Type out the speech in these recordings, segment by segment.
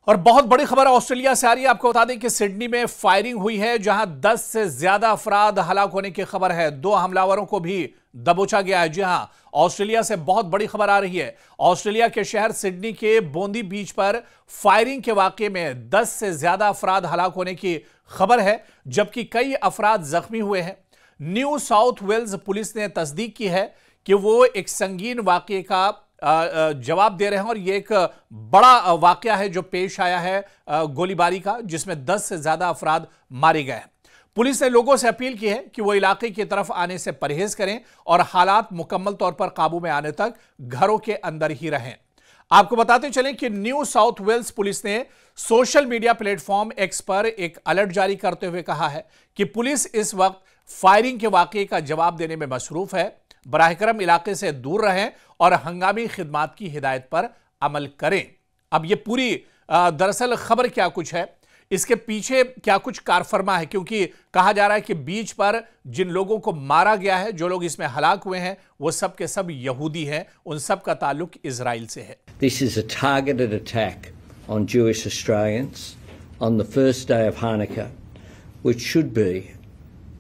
और बहुत बड़ी खबर ऑस्ट्रेलिया से आ रही है। आपको बता दें कि सिडनी में फायरिंग हुई है, जहां 10 से ज्यादा अफराद हलाक होने की खबर है। 2 हमलावरों को भी दबोचा गया है। जी हां, ऑस्ट्रेलिया से बहुत बड़ी खबर आ रही है। ऑस्ट्रेलिया के शहर सिडनी के बोंदी बीच पर फायरिंग के वाकये में 10 से ज्यादा अफराद हलाक होने की खबर है, जबकि कई अफराद जख्मी हुए हैं। न्यू साउथ वेल्स पुलिस ने तस्दीक की है कि वो एक संगीन वाकये का जवाब दे रहे हैं और यह एक बड़ा वाकया है जो पेश आया है गोलीबारी का, जिसमें 10 से ज्यादा अफराद मारे गए हैं। पुलिस ने लोगों से अपील की है कि वो इलाके की तरफ आने से परहेज करें और हालात मुकम्मल तौर पर काबू में आने तक घरों के अंदर ही रहें। आपको बताते चलें कि न्यू साउथ वेल्स पुलिस ने सोशल मीडिया प्लेटफॉर्म एक्स पर एक अलर्ट जारी करते हुए कहा है कि पुलिस इस वक्त फायरिंग के वाकये का जवाब देने में मसरूफ है। बराहकरम इलाके से दूर रहें और हंगामी खिदमात की हिदायत पर अमल करें। अब यह पूरी दरअसल खबर क्या कुछ है, इसके पीछे क्या कुछ कारफरमा है, क्योंकि कहा जा रहा है कि बीच पर जिन लोगों को मारा गया है, जो लोग इसमें हलाक हुए हैं, वो सब के सब यहूदी हैं। उन सब का ताल्लुक इजराइल से है। This is a targeted attack on Jewish Australians on the first day of Hanukkah, which should be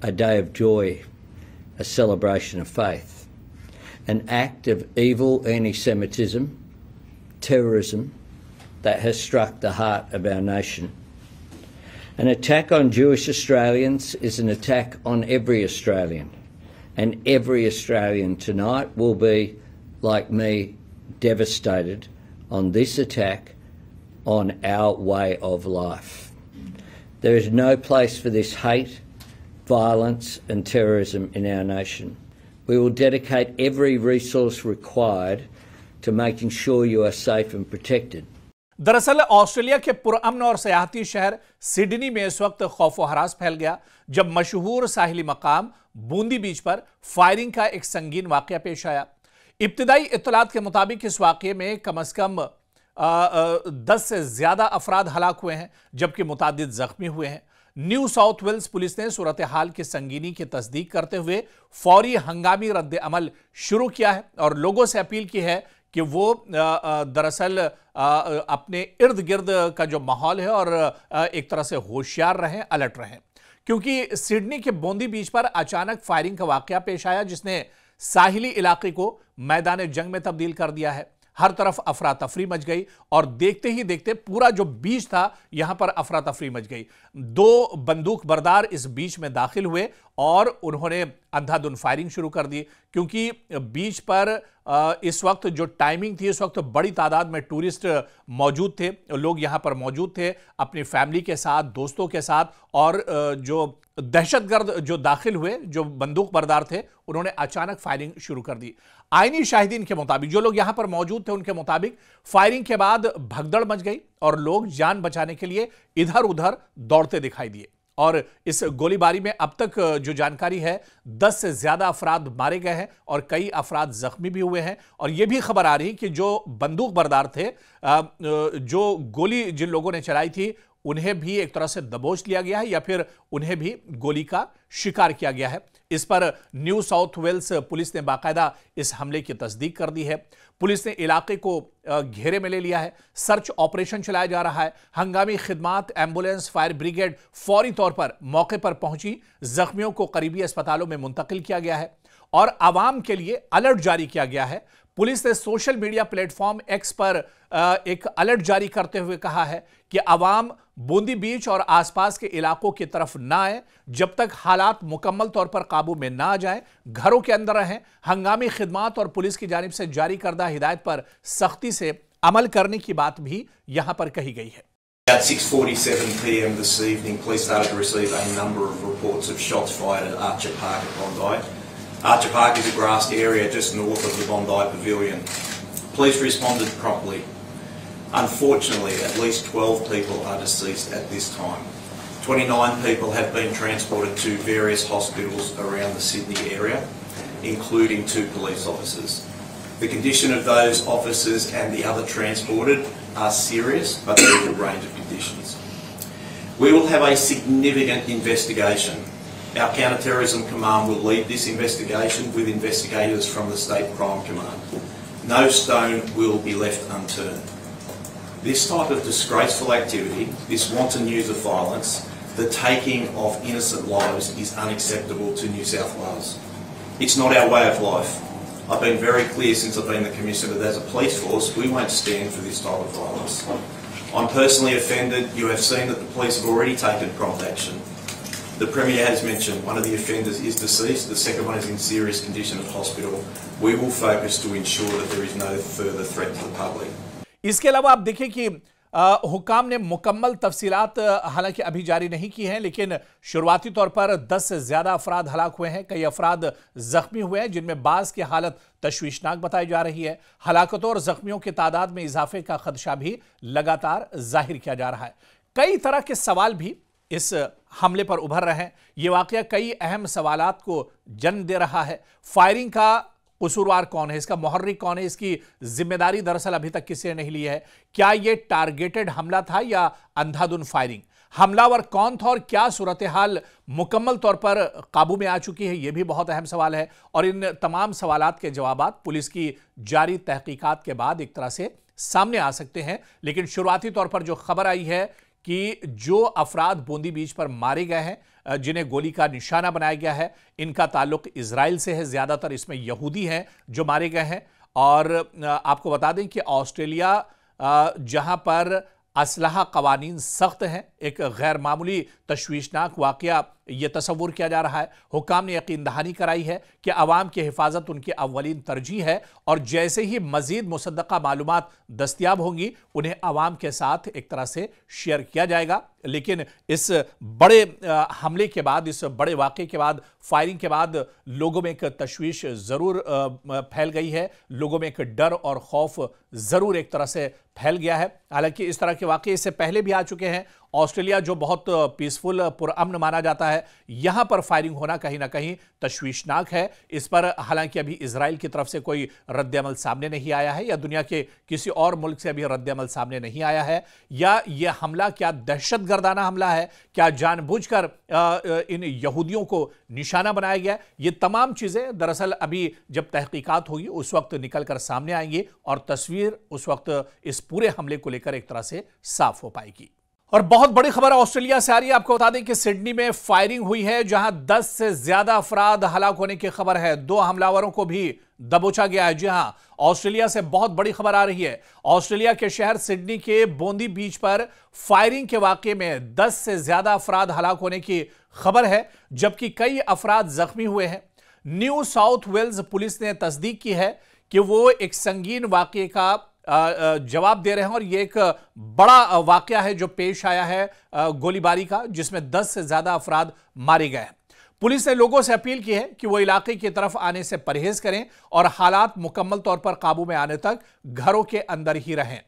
a day of joy, a celebration of faith. An act of evil anti-Semitism, terrorism that has struck the heart of our nation. An attack on Jewish Australians is an attack on every Australian, and every Australian tonight will be, like me, devastated on this attack on our way of life. There is no place for this hate, violence and terrorism in our nation. We will dedicate every resource required to making sure you are safe and protected. दरअसल Australia के पुरअमन और सयाहती शहर Sydney में इस वक्त खौफ व harass फैल गया, जब मशहूर साहिली मकाम बूंदी बीच पर फायरिंग का एक संगीन वाकया पेश आया। इब्तिदाई इत्तलात के मुताबिक इस वाकये में कम से कम 10 से ज्यादा अफराद हलाक हुए हैं, जबकि मुतादिद जख्मी हुए हैं। न्यू साउथ वेल्स पुलिस ने सूरत हाल की संगीनी की तस्दीक करते हुए फौरी हंगामी रद्द अमल शुरू किया है और लोगों से अपील की है कि वो दरअसल अपने इर्द गिर्द का जो माहौल है और एक तरह से होशियार रहें, अलर्ट रहें, क्योंकि सिडनी के बोंदी बीच पर अचानक फायरिंग का वाकया पेश आया, जिसने साहिली इलाके को मैदान जंग में तब्दील कर दिया है। हर तरफ अफरा तफरी मच गई और देखते ही देखते पूरा जो बीच था, यहां पर अफरा तफरी मच गई। 2 बंदूक बरदार इस बीच में दाखिल हुए और उन्होंने अंधाधुंध फायरिंग शुरू कर दी, क्योंकि बीच पर इस वक्त जो टाइमिंग थी, इस वक्त बड़ी तादाद में टूरिस्ट मौजूद थे, लोग यहां पर मौजूद थे अपनी फैमिली के साथ, दोस्तों के साथ, और जो दहशतगर्द जो दाखिल हुए, जो बंदूक बरदार थे, उन्होंने अचानक फायरिंग शुरू कर दी। आईनी शाहिदीन के मुताबिक, जो लोग यहां पर मौजूद थे, उनके मुताबिक फायरिंग के बाद भगदड़ मच गई और लोग जान बचाने के लिए इधर उधर दौड़ते दिखाई दिए। और इस गोलीबारी में अब तक जो जानकारी है, 10 से ज्यादा अफराद मारे गए हैं और कई अफराद जख्मी भी हुए हैं। और यह भी खबर आ रही कि जो बंदूक बरदार थे, जो गोली जिन लोगों ने चलाई थी, उन्हें भी एक तरह से दबोच लिया गया है या फिर उन्हें भी गोली का शिकार किया गया है। इस पर न्यू साउथ वेल्स पुलिस ने बाकायदा इस हमले की तस्दीक कर दी है। पुलिस ने इलाके को घेरे में ले लिया है, सर्च ऑपरेशन चलाया जा रहा है। हंगामी खिदमात, एम्बुलेंस, फायर ब्रिगेड फौरी तौर पर मौके पर पहुंची, जख्मियों को करीबी अस्पतालों में मुंतकिल किया गया है और आवाम के लिए अलर्ट जारी किया गया है। पुलिस ने सोशल मीडिया प्लेटफॉर्म एक्स पर एक अलर्ट जारी करते हुए कहा है कि आवाम बूंदी बीच और आसपास के इलाकों की तरफ ना आए जब तक हालात मुकम्मल तौर पर काबू में ना आ जाएं, घरों के अंदर रहें। हंगामी खिदमात और पुलिस की जानिब से जारी करदा हिदायत पर सख्ती से अमल करने की बात भी यहां पर कही गई है। At 6:47 p.m. this evening, police started to receive a number of reports of shots fired at Archer Park at Bondi. Archer Park is a grassed area just north of the Bondi Pavilion. Police responded promptly. Unfortunately, at least 12 people are deceased at this time. 29 people have been transported to various hospitals around the Sydney area, including 2 police officers. The condition of those officers and the other transported are serious, but there is a range of conditions. We will have a significant investigation. Our Counter-Terrorism Command will lead this investigation with investigators from the State Crime Command. No stone will be left unturned. This type of disgraceful activity, this wanton use of violence, the taking of innocent lives is unacceptable to New South Wales. It's not our way of life. I've been very clear since I've been the Commissioner that as a police force, we won't stand for this type of violence. I'm personally offended. You have seen that the police have already taken prompt action. The Premier has mentioned one of the offenders is deceased, the second one is in serious condition at hospital. We will focus to ensure that there is no further threat to the public. इसके अलावा आप देखें कि हुकाम ने मुकम्मल तफसीलात हालांकि अभी जारी नहीं की हैं, लेकिन शुरुआती तौर पर 10 से ज्यादा अफराद हलाक हुए हैं, कई अफराद जख्मी हुए हैं, जिनमें बाज़ की हालत तशवीशनाक बताई जा रही है। हलाकतों और जख्मियों की तादाद में इजाफे का खदशा भी लगातार जाहिर किया जा रहा है। कई तरह के सवाल भी इस हमले पर उभर रहे हैं। ये वाकया कई अहम सवालात को जन्म दे रहा है। फायरिंग का कसूरवार कौन है, इसका मुहर्रिक कौन है, इसकी जिम्मेदारी दरअसल अभी तक किसी ने नहीं ली है। क्या यह टारगेटेड हमला था या अंधाधुन फायरिंग? हमलावर कौन था और क्या सूरत हाल मुकम्मल तौर पर काबू में आ चुकी है, यह भी बहुत अहम सवाल है। और इन तमाम सवालात के जवाबात पुलिस की जारी तहकीकात के बाद एक तरह से सामने आ सकते हैं। लेकिन शुरुआती तौर पर जो खबर आई है कि जो अफराद बूंदी बीच पर मारे गए हैं, जिन्हें गोली का निशाना बनाया गया है, इनका ताल्लुक इजराइल से है। ज्यादातर इसमें यहूदी हैं जो मारे गए हैं। और आपको बता दें कि ऑस्ट्रेलिया जहां पर असलहा कवानीन सख्त हैं, एक गैर मामूली तशवीशनाक वाकया ये तस्वुर किया जा रहा है। हुकाम ने यकीन दहानी कराई है कि अवाम की हिफाजत उनकी अव्वलीन तरजीह है और जैसे ही मजीद मुसद्दका मालूमात दस्तियाब होंगी उन्हें अवाम के साथ एक तरह से शेयर किया जाएगा। लेकिन इस बड़े हमले के बाद, इस बड़े वाक़े के बाद, फायरिंग के बाद लोगों में एक तशवीश ज़रूर फैल गई है। लोगों में एक डर और खौफ ज़रूर एक तरह से फैल गया है। हालांकि इस तरह के वाक़े इससे पहले भी आ चुके हैं। ऑस्ट्रेलिया जो बहुत पीसफुल पुरअमन माना जाता है, यहां पर फायरिंग होना कहीं ना कहीं तशवीशनाक है। इस पर हालांकि अभी इजराइल की तरफ से कोई रद्दअमल सामने नहीं आया है या दुनिया के किसी और मुल्क से अभी रद्दअमल सामने नहीं आया है। या यह हमला क्या दहशतगर्दाना हमला है, क्या जानबूझकर इन यहूदियों को निशाना बनाया गया? ये तमाम चीजें दरअसल अभी जब तहकीकात होगी उस वक्त निकल कर सामने आएंगी और तस्वीर उस वक्त इस पूरे हमले को लेकर एक तरह से साफ हो पाएगी। और बहुत बड़ी खबर ऑस्ट्रेलिया से आ रही है। आपको बता दें कि सिडनी में फायरिंग हुई है, जहां 10 से ज्यादा अफराद हलाक होने की खबर है। 2 हमलावरों को भी दबोचा गया है। जी हां, ऑस्ट्रेलिया से बहुत बड़ी खबर आ रही है। ऑस्ट्रेलिया के शहर सिडनी के बोंदी बीच पर फायरिंग के वाकये में 10 से ज्यादा अफराद हलाक होने की खबर है, जबकि कई अफराद जख्मी हुए हैं। न्यू साउथ वेल्स पुलिस ने तस्दीक की है कि वो एक संगीन वाकये का जवाब दे रहे हैं और यह एक बड़ा वाकया है जो पेश आया है गोलीबारी का, जिसमें 10 से ज्यादा अफराद मारे गए हैं। पुलिस ने लोगों से अपील की है कि वो इलाके की तरफ आने से परहेज करें और हालात मुकम्मल तौर पर काबू में आने तक घरों के अंदर ही रहें।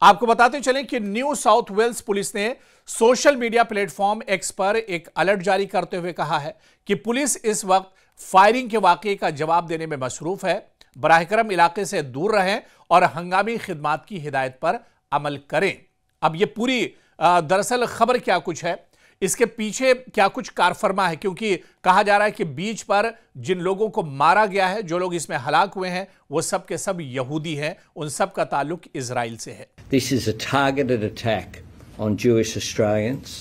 आपको बताते चलें कि न्यू साउथ वेल्स पुलिस ने सोशल मीडिया प्लेटफॉर्म एक्स पर एक अलर्ट जारी करते हुए कहा है कि पुलिस इस वक्त फायरिंग के वाकये का जवाब देने में मसरूफ है। बराहकरम इलाके से दूर रहें और हंगामी खिदमात की हिदायत पर अमल करें। अब ये पूरी दरअसल खबर क्या कुछ है, इसके पीछे क्या कुछ कारफरमा है, क्योंकि कहा जा रहा है कि बीच पर जिन लोगों को मारा गया है, जो लोग इसमें हलाक हुए हैं, वो सब के सब यहूदी हैं। उन सब का ताल्लुक इजराइल से है। This is a targeted attack on Jewish Australians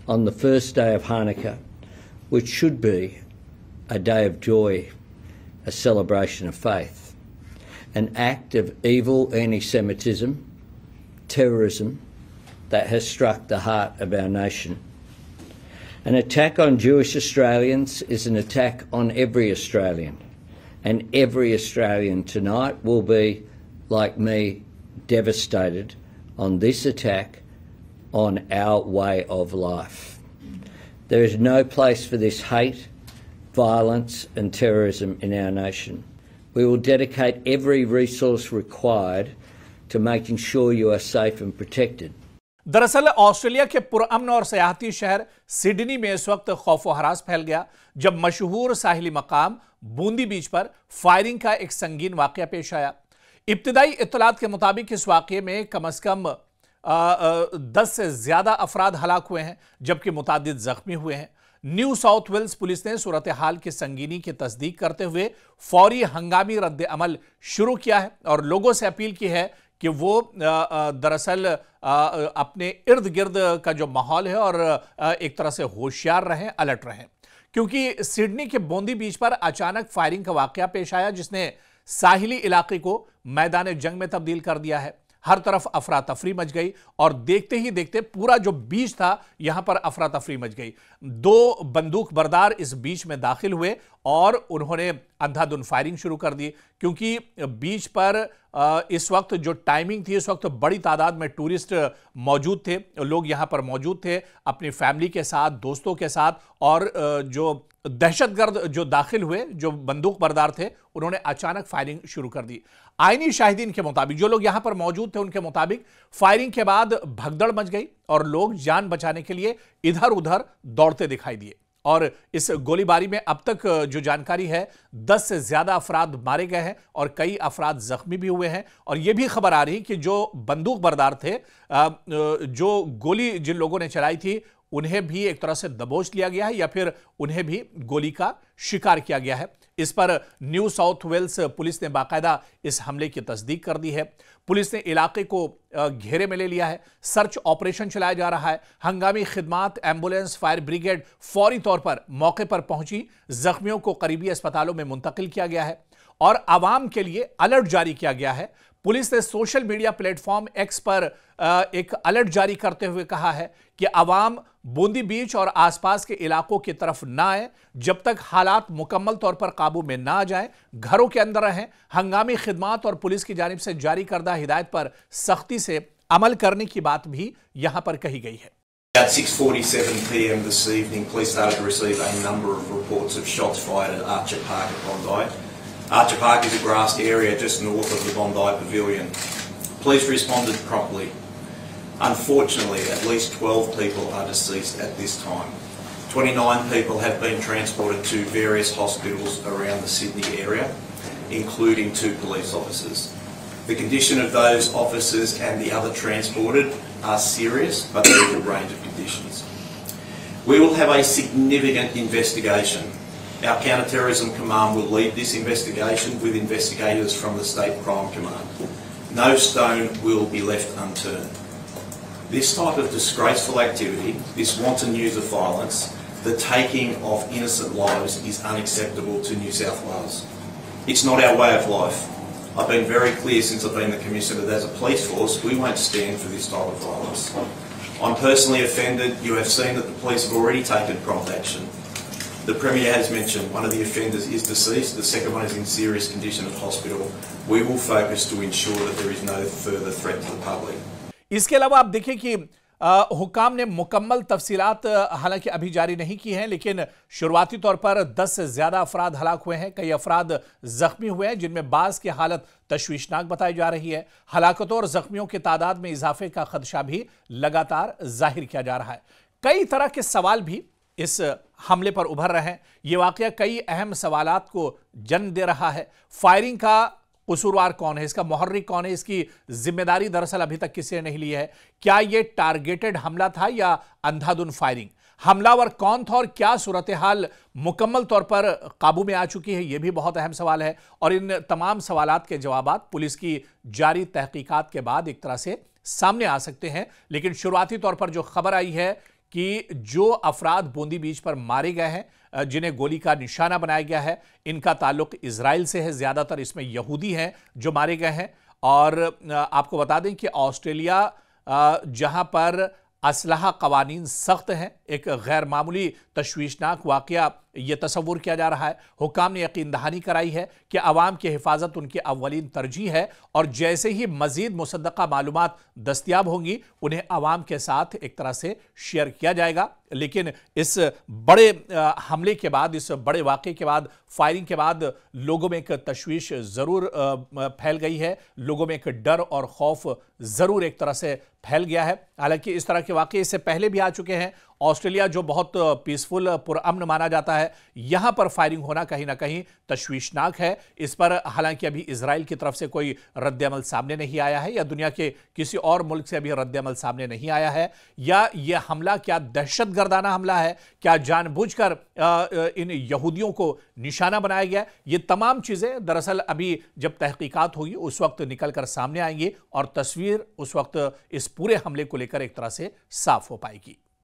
on the first day of Hanukkah, which should be a day of joy, a celebration of faith. An act of evil anti-Semitism, terrorism that has struck the heart of our nation. An attack on Jewish Australians is an attack on every Australian, and every Australian tonight will be, like me, devastated on this attack on our way of life. There is no place for this hate, violence and terrorism in our nation. We will dedicate every resource required to making sure you are safe and protected. दरअसल Australia के पुरअमन और सयाहती शहर Sydney में इस वक्त खौफ व harass फैल गया जब मशहूर साहिली मकाम बूंदी बीच पर फायरिंग का एक संगीन वाकया पेश आया। इब्तिदाई इत्तलात के मुताबिक इस वाकये में कम से कम 10 से ज्यादा अफराद हलाक हुए हैं, जबकि मुतादिद जख्मी हुए हैं। न्यू साउथ वेल्स पुलिस ने सूरत हाल की संगीनी की तस्दीक करते हुए फौरी हंगामी रद्द अमल शुरू किया है और लोगों से अपील की है कि वो दरअसल अपने इर्द गिर्द का जो माहौल है और एक तरह से होशियार रहें, अलर्ट रहें, क्योंकि सिडनी के बोंदी बीच पर अचानक फायरिंग का वाकया पेश आया जिसने साहिली इलाके को मैदान जंग में तब्दील कर दिया है। हर तरफ अफरा तफरी मच गई और देखते ही देखते पूरा जो बीच था यहां पर अफरा तफरी मच गई। दो बंदूक बरदार इस बीच में दाखिल हुए और उन्होंने अंधाधुंध फायरिंग शुरू कर दी, क्योंकि बीच पर इस वक्त जो टाइमिंग थी, इस वक्त बड़ी तादाद में टूरिस्ट मौजूद थे, लोग यहां पर मौजूद थे अपनी फैमिली के साथ, दोस्तों के साथ, और जो दहशतगर्द जो दाखिल हुए, जो बंदूक बरदार थे, उन्होंने अचानक फायरिंग शुरू कर दी। आईनी शाहिदीन के मुताबिक, जो लोग यहां पर मौजूद थे उनके मुताबिक, फायरिंग के बाद भगदड़ मच गई और लोग जान बचाने के लिए इधर उधर दौड़ते दिखाई दिए। और इस गोलीबारी में अब तक जो जानकारी है 10 से ज्यादा अफराद मारे गए हैं और कई अफराद जख्मी भी हुए हैं। और यह भी खबर आ रही कि जो बंदूक बरदार थे, जो गोली जिन लोगों ने चलाई थी, उन्हें भी एक तरह से दबोच लिया गया है या फिर उन्हें भी गोली का शिकार किया गया है। इस पर न्यू साउथ वेल्स पुलिस ने बाकायदा इस हमले की तस्दीक कर दी है। पुलिस ने इलाके को घेरे में ले लिया है, सर्च ऑपरेशन चलाया जा रहा है। हंगामी खिदमात, एम्बुलेंस, फायर ब्रिगेड फौरी तौर पर मौके पर पहुंची, जख्मियों को करीबी अस्पतालों में मुंतकिल किया गया है और आवाम के लिए अलर्ट जारी किया गया है। पुलिस ने सोशल मीडिया प्लेटफॉर्म एक्स पर एक अलर्ट जारी करते हुए कहा है कि आवाम बोंदी बीच और आसपास के इलाकों की तरफ ना आए जब तक हालात मुकम्मल तौर पर काबू में ना आ जाएं, घरों के अंदर रहें। हंगामी खिदमात और पुलिस की जानिब से जारी करदा हिदायत पर सख्ती से अमल करने की बात भी यहां पर कही गई है। At 6:47 p.m. this evening, police started to receive a number of reports of shots fired at Archer Park at Bondi. Archer Park is a grassed area just north of the Bondi Pavilion. Police responded promptly. Unfortunately, at least 12 people are deceased at this time. 29 people have been transported to various hospitals around the Sydney area, including 2 police officers. The condition of those officers and the other transported are serious, but there is a range of conditions. We will have a significant investigation. Our Counter-Terrorism Command will lead this investigation with investigators from the State Crime Command. No stone will be left unturned. This type of disgraceful activity, this wanton use of violence, the taking of innocent lives is unacceptable to New South Wales. It's not our way of life. I've been very clear since I've been the Commissioner that as a police force, we won't stand for this type of violence. I'm personally offended. You have seen that the police have already taken prompt action. The Premier has mentioned one of the offenders is deceased, the second one is in serious condition at hospital. We will focus to ensure that there is no further threat to the public. इसके अलावा आप देखिए कि हुक्काम ने मुकम्मल तफसीलात हालांकि अभी जारी नहीं की हैं, लेकिन शुरुआती तौर पर 10 से ज्यादा अफराद हलाक हुए हैं, कई अफराद जख्मी हुए हैं, जिनमें बाज़ की हालत तशवीशनाक बताई जा रही है। हलाकतों और जख्मियों की तादाद में इजाफे का खदशा भी लगातार जाहिर किया जा रहा है। कई तरह के सवाल भी इस हमले पर उभर रहे हैं। ये वाकया कई अहम सवालात को जन्म दे रहा है। फायरिंग का कसूरवार कौन है, इसका मुहर्रिक कौन है, इसकी जिम्मेदारी दरअसल अभी तक किसी ने नहीं ली है। क्या यह टारगेटेड हमला था या अंधाधुंध फायरिंग? हमलावर कौन था और क्या सूरत हाल मुकम्मल तौर पर काबू में आ चुकी है, यह भी बहुत अहम सवाल है। और इन तमाम सवालात के जवाबात पुलिस की जारी तहकीकात के बाद एक तरह से सामने आ सकते हैं। लेकिन शुरुआती तौर पर जो खबर आई है कि जो अफराद बोंदी बीच पर मारे गए हैं, जिन्हें गोली का निशाना बनाया गया है, इनका ताल्लुक इजराइल से है। ज्यादातर इसमें यहूदी हैं जो मारे गए हैं। और आपको बता दें कि ऑस्ट्रेलिया जहां पर असलहा कवानीन सख्त हैं, एक गैर मामूली तशवीशनाक वाकया यह तस्वुर किया जा रहा है। हुक्काम ने यकीन दहानी कराई है कि अवाम की हिफाजत उनकी अव्वलीन तरजीह है और जैसे ही मजीद मुसद्दका मालूमात दस्तियाब होंगी उन्हें अवाम के साथ एक तरह से शेयर किया जाएगा। लेकिन इस बड़े हमले के बाद, इस बड़े वाक़े के बाद, फायरिंग के बाद लोगों में एक तशवीश ज़रूर फैल गई है, लोगों में एक डर और खौफ ज़रूर एक तरह से फैल गया है। हालांकि इस तरह के वाक़े इससे पहले भी आ चुके हैं ऑस्ट्रेलिया जो बहुत पीसफुल पुरअमन माना जाता है, यहां पर फायरिंग होना कहीं ना कहीं तशवीशनाक है। इस पर हालांकि अभी इजराइल की तरफ से कोई रद्द-ए-अमल सामने नहीं आया है या दुनिया के किसी और मुल्क से अभी रद्द-ए-अमल सामने नहीं आया है। या यह हमला क्या दहशतगर्दाना हमला है, क्या जानबूझकर इन यहूदियों को निशाना बनाया गया, ये तमाम चीजें दरअसल अभी जब तहकीकात होगी उस वक्त निकलकर सामने आएंगी और तस्वीर उस वक्त इस पूरे हमले को लेकर एक तरह से साफ हो पाएगी।